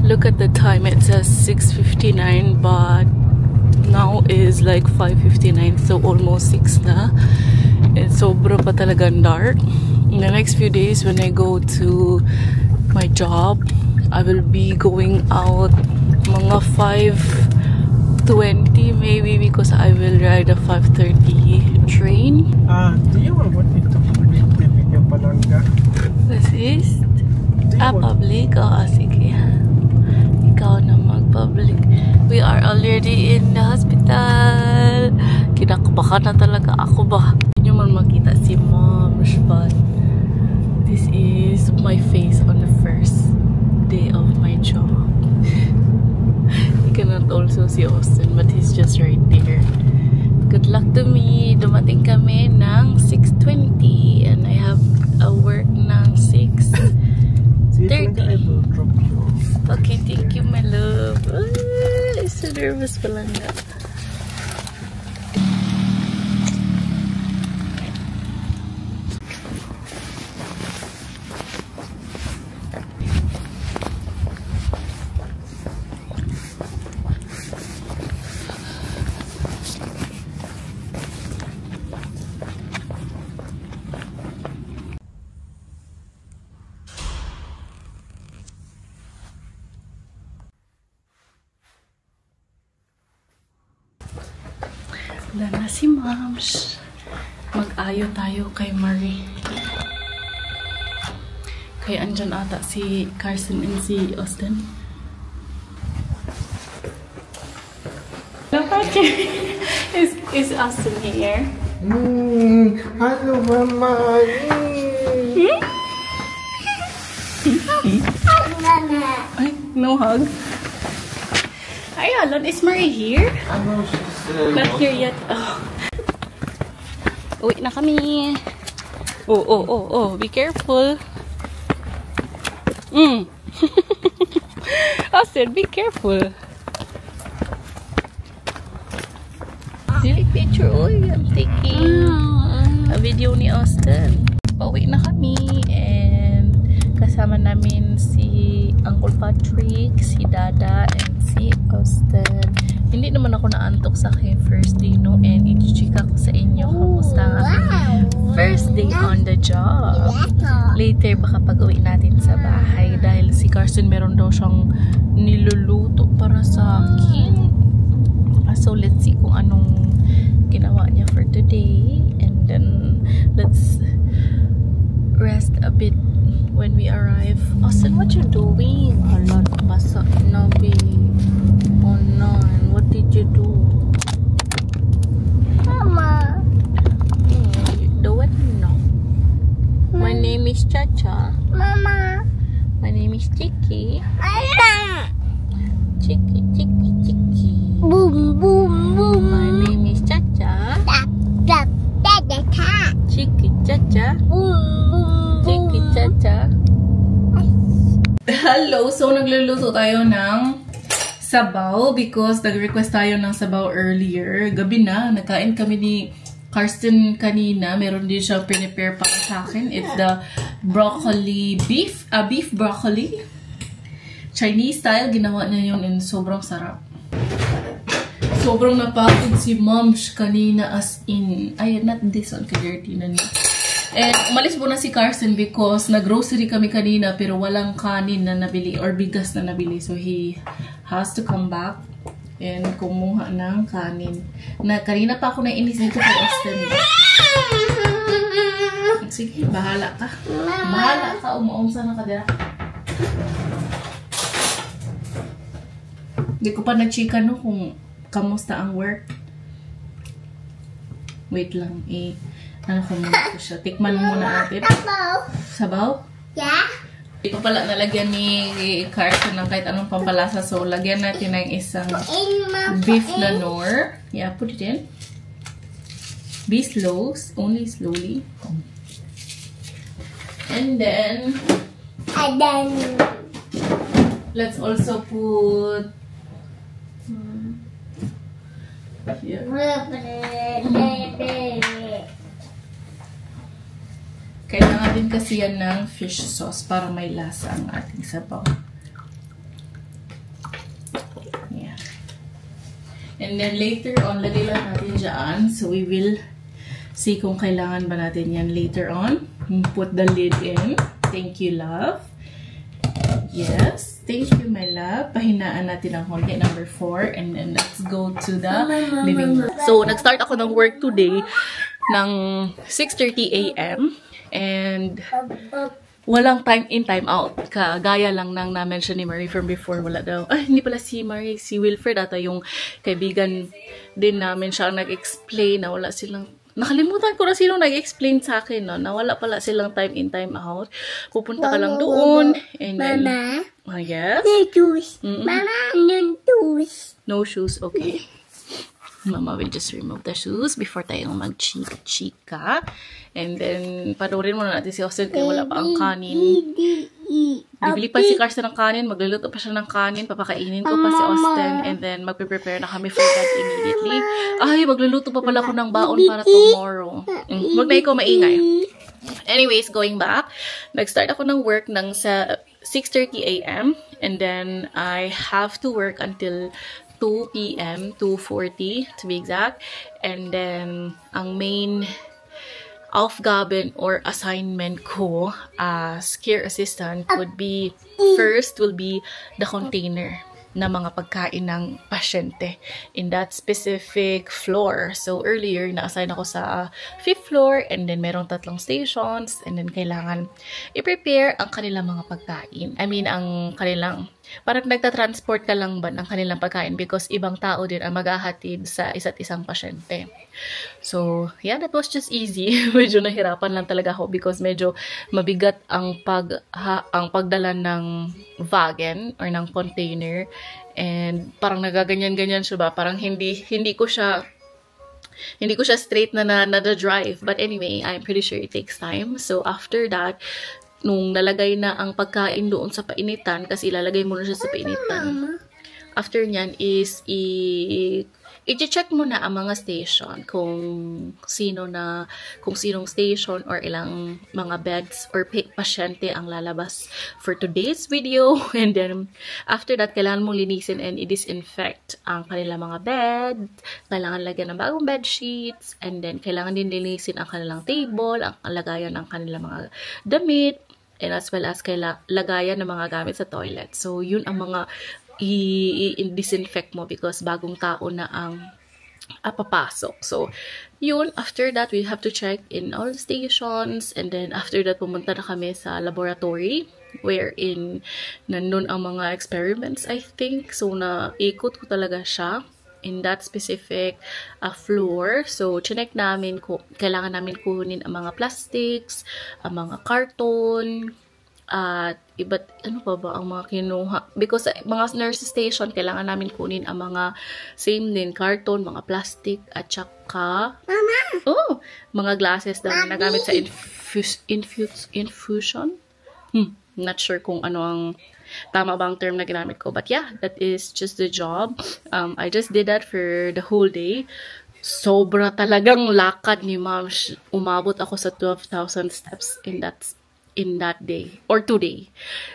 Look at the time, it says 6:59, but now is like 5:59, so almost 6 na. And sobra pa talagang dark. In the next few days when I go to my job, I will be going out mga 5:20 maybe, because I will ride a 5:30 train. Do you want it to be video palangga? This is public. Sige. Ikaw na mag-public. We are already in the hospital. Kinakabahan na talaga ako ba? Hindi nyo man makita si Mom, but this is my face on the first day of my job. You cannot also see Austin, but he's just right there. Good luck to me. Dumating kami ng 6:20 and I have a work ng 6:30. Okay, thank you, my love. I'm so nervous pala nga. Wala na si Moms. Mag-ayo tayo kay Marie. Kaya andyan ata si Carson and si Austin. Look at you. Is Austin here? Hello, Mama. Ay, no hug. Ay, Alan, is Marie here? Not here yet. Oh. Uwi na kami. Oh. Be careful. Austin, be careful. Silly picture. Uy, I'm taking a video ni Austin. Pauwi na kami. And kasama namin si Uncle Patrick, si Dada, and si Austin. Hindi naman ako naantok sa aking first day, no? And i-chika ko sa inyo kumusta ang aking first day on the job. Later, baka pag-uwi natin sa bahay. Dahil si Carson meron daw siyang niluluto para sa akin. So, let's see kung anong ginawa niya for today. And then, let's rest a bit when we arrive. Austin, what you doing? Hala, basa na, babe. Oh no, what did you do? Mama. Do it now. My name is Chacha. Mama. My name is Chicky. Mama. Chicky. Boom, boom, boom. My name is Chacha. Chicky, Chacha. Boom, boom, Chicky, Chacha. Hello, so nagluluto tayo ng sabaw because nag-request tayo ng sabaw earlier. Gabi na, nagkain kami ni Carson kanina. Meron din siyang prepare para sa akin. It's the broccoli beef broccoli. Chinese style, ginawa niya yun and sobrang sarap. Sobrang napagod si Moms kanina as in. Ay, not this one, ka-dirty na niya. And umalis muna si Carson because nag-grocery kami kanina pero walang kanin na nabili or bigas na nabili. So he has to come back and kumuha ng kanin. Kanina pa ako nainis dito kay Austin. Sige, bahala ka. Bahala ka, umuumsa na ka dira. Hindi ko pa na-chika no kung kamusta ang work. Wait lang, ano ko muna ko siya. Tikman muna natin. Sabaw? Yeah. Hindi ko pala nalagyan ni Carson ng kahit anong pampalasa. So, lagyan natin ng isang beef na nor. Yeah, put it in. Be slow. Only slowly. And then, let's also put here. Kailangan din kasi yan ng fish sauce para may lasa ang ating sabaw. And then later on, lagay lang natin dyan. So we will see kung kailangan ba natin yan later on. Put the lid in. Thank you, love. Yes. Thank you, my love. Pahinaan natin ang konti, number 4. And then let's go to the living room. So, nag-start ako ng work today ng 6:30 a.m. And walang time in, time out. Kagaya lang nang na-mention ni Marie from before. Wala daw. Ay, hindi pala si Marie. Si Wilfred ata yung kaibigan din namin. Siya ang nag-explain na wala silang... Nakalimutan ko na sino nag-explain sa akin, no? Na wala pala silang time in, time out. Pupunta ka lang doon. And then... Mama? Yes? No shoes. Mama, no shoes. No shoes, okay. Mama will just remove the shoes before tayo mag-chika. And then, panoorin muna natin si Austin kaya wala pa ang kanin. Bibili pa si Carson ng kanin. Magluluto pa siya ng kanin. Papakainin ko pa si Austin. And then, magpe-prepare na kami for that immediately. Ay, magluluto pa pala ako ng baon para tomorrow. Huwag na ikaw maingay. Anyways, going back. Nag-start ako ng work ng sa 6:30 a.m. And then, I have to work until 2 p.m. 2:40 to be exact. And then, ang main aufgaben or assignment ko as care assistant would be, first will be the container na mga pagkain ng pasyente in that specific floor. So, earlier, na-assign ako sa 5th floor and then merong 3 stations and then kailangan i-prepare ang kanilang mga pagkain. I mean, ang kanilang, parang nagta-transport ka lang ba ng kanilang pagkain because ibang tao din ang maghahatid sa isa't isang pasyente. So, yeah, that was just easy. Medyo nahirapan lang talaga ako because medyo mabigat ang pagdala ng wagon or ng container. And parang nagaganyan-ganyan siya ba? Parang hindi ko siya straight na drive. But anyway, I'm pretty sure it takes time. So, after that, nung nalagay na ang pagkain doon sa painitan, kasi ilalagay mo na siya sa painitan. After nyan is i-check mo na ang mga station kung sinong station or ilang mga beds or pasyente ang lalabas for today's video. And then, after that, kailangan mo linisin and i-disinfect ang kanilang mga bed. Kailangan lagyan ng bagong bed sheets. And then, kailangan din linisin ang kanilang table, ang lagayan ng kanilang mga damit, and as well as lagayan ng mga gamit sa toilet. So, yun ang mga i-disinfect mo because bagong tao na ang papasok. So, yun, after that, we have to check in all the stations, and then after that, pumunta na kami sa laboratory wherein nandun ang mga experiments, I think. So, naikot ko talaga siya in that specific floor. So, chinek namin kailangan namin kunin ang mga plastics, ang mga karton, at iba't ano pa ba ang mga kinuha, because mga nurse station kailangan namin kunin ang mga same din karton, mga plastic at saka mga glasses daw na nagamit sa infusion. Not sure kung ano ang tama bang term na ginamit ko, but yeah, that is just the job. I just did that for the whole day. Sobra talagang lakad ni ma'am. Umabot ako sa 12,000 steps in that day or today.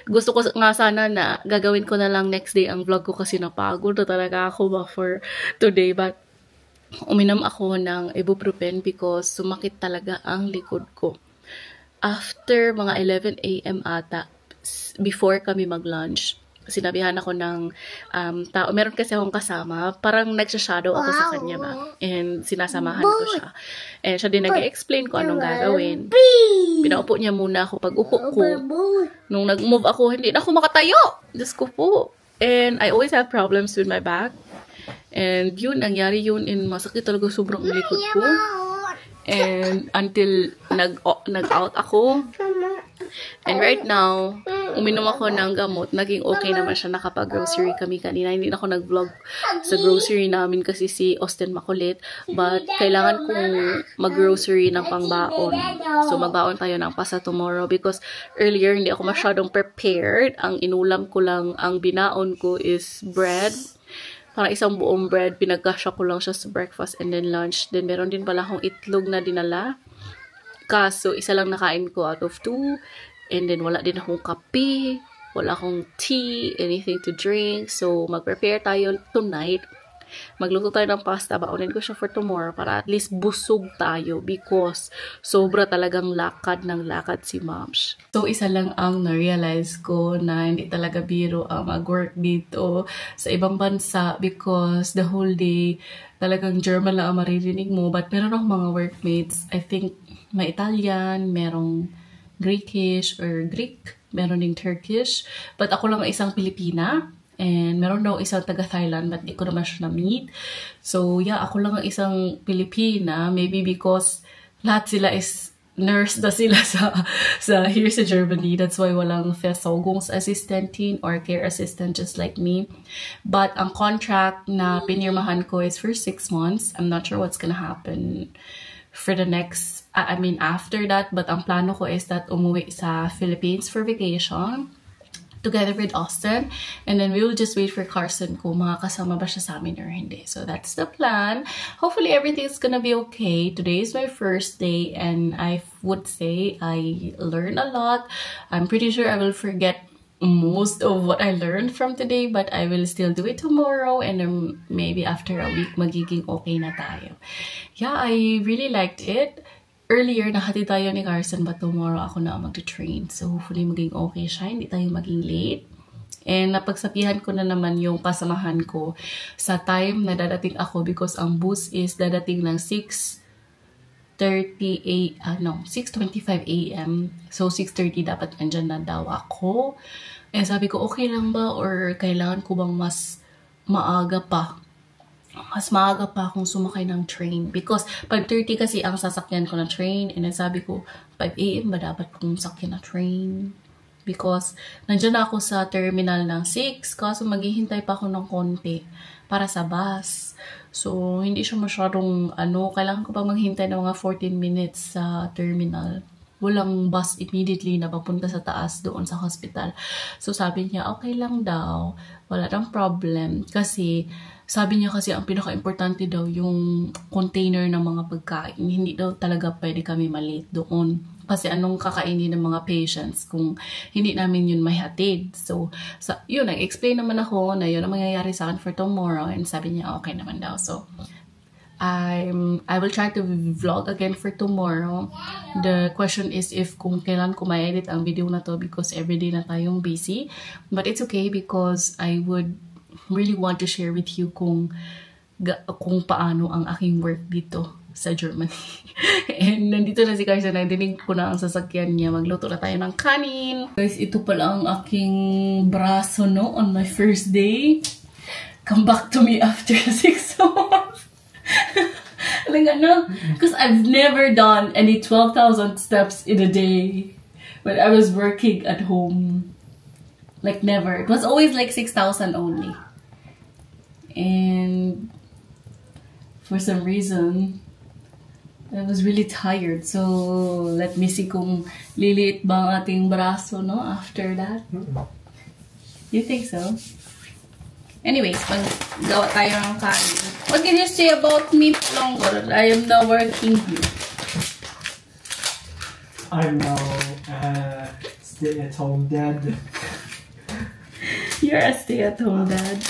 Gusto ko nga sana na gagawin ko na lang next day ang vlog ko kasi napagod na talaga ako ba for today, but uminom ako ng ibuprofen because sumakit talaga ang likod ko. After mga 11 a.m. ata, before kami mag-lunch, sinabihan ako ng tao. Meron kasi akong kasama. Parang nagsha-shadow ako sa kanya ba. And sinasamahan ko siya. And siya din nag-explain ko anong gagawin. Pinaupo niya muna ako. Pag upo ko, nung nag-move ako, hindi na ako makatayo. Diyos ko po. And I always have problems with my back. And yun, nangyari yun. And masakit talaga sobrang likod ko. And until nag-out ako. And right now, uminom ako ng gamot. Naging okay naman siya. Nakapag-grocery kami kanina. Hindi na ako nag-vlog sa grocery namin kasi si Austin makulit. But kailangan kong mag-grocery ng pangbaon. So magbaon tayo ng pasta tomorrow because earlier hindi ako masyadong prepared. Ang inulam ko lang, ang binaon ko is bread. Parang isang buong bread. Pinagkasya ko lang siya sa breakfast and then lunch. Then meron din pala akong itlog na dinala. Kaso, isa lang nakain ko out of 2. And then, wala din akong kape. Wala akong tea. Anything to drink. So, mag-prepare tayo tonight. Magluto tayo ng pasta. Baunin ko siya for tomorrow para at least busog tayo because sobra talagang lakad ng lakad si Moms. So, isa lang ang na-realize ko na hindi talaga biro ang mag-work dito sa ibang bansa because the whole day talagang German lang ang maririnig mo. But meron akong mga workmates, I think may Italian, merong Greekish or Greek, meron ding Turkish. But ako lang isang Pilipina. And meron daw isang taga-Thailand, but di ko naman siya na-meet. So, yeah, ako lang ang isang Pilipina. Maybe because lahat sila is nurse na sila sa here sa Germany. That's why walang Versorgungsassistentin or care assistant just like me. But ang contract na pinirmahan ko is for 6 months. I'm not sure what's gonna happen for the next, after that. But ang plano ko is that umuwi sa Philippines for vacation together with Austin, and then we will just wait for Carson kung makakasama ba siya sa amin or hindi. So that's the plan. Hopefully everything's gonna be okay. Today is my first day and I would say I learned a lot. I'm pretty sure I will forget most of what I learned from today, but I will still do it tomorrow, and then maybe after a week magiging okay na tayo. Yeah, I really liked it. Earlier, nahatid tayo ni Carson, but tomorrow ako na mag-train. So, hopefully maging okay siya. Hindi tayo maging late. And napagsabihan ko na naman yung kasamahan ko sa time na dadating ako because ang bus is dadating ng 6:25 a.m. So, 6:30 dapat andyan na daw ako. And sabi ko, okay lang ba? Or kailangan ko bang mas maaga pa? Mas maaga pa akong sumakay ng train because 5:30 kasi ang sasakyan ko na train, and then sabi ko 5 AM ba dapat kong sakyan na train because nandiyan na ako sa terminal ng 6 kaso maghihintay pa ako ng konti para sa bus. So hindi siya masyadong kailangan ko pa maghintay ng mga 14 minutes sa terminal. Walang bus immediately na papunta sa taas doon sa hospital. So sabi niya okay lang daw, wala nang problem kasi sabi niya kasi ang pinaka-importante daw yung container ng mga pagkain. Hindi daw talaga pwede kami malate doon. Kasi anong kakainin ng mga patients kung hindi namin yun mahatid. So yun, nag-explain naman ako na yun ang mangyayari sa akin for tomorrow. And sabi niya, okay naman daw. So, I will try to vlog again for tomorrow. The question is if kung kailan ko ma-edit ang video na to because everyday na tayong busy. But it's okay because I would really want to share with you kung paano ang aking work dito sa Germany. And nandito na si Carson, nadinig ko na ang sasakyan niya. Magluto na tayo ng kanin. Guys, ito pala ang aking braso, no? On my first day. Come back to me after 6 months. Like, because I've never done any 12,000 steps in a day when I was working at home. Like, never. It was always like 6,000 only. And for some reason, I was really tired. So, let me see kung liliit ba ang ating braso, no? After that. You think so? Anyways, maggawa tayo ng kanin. What can you say about me longer? I am now working here. I'm now stay-at-home dad. You're a stay-at-home dad.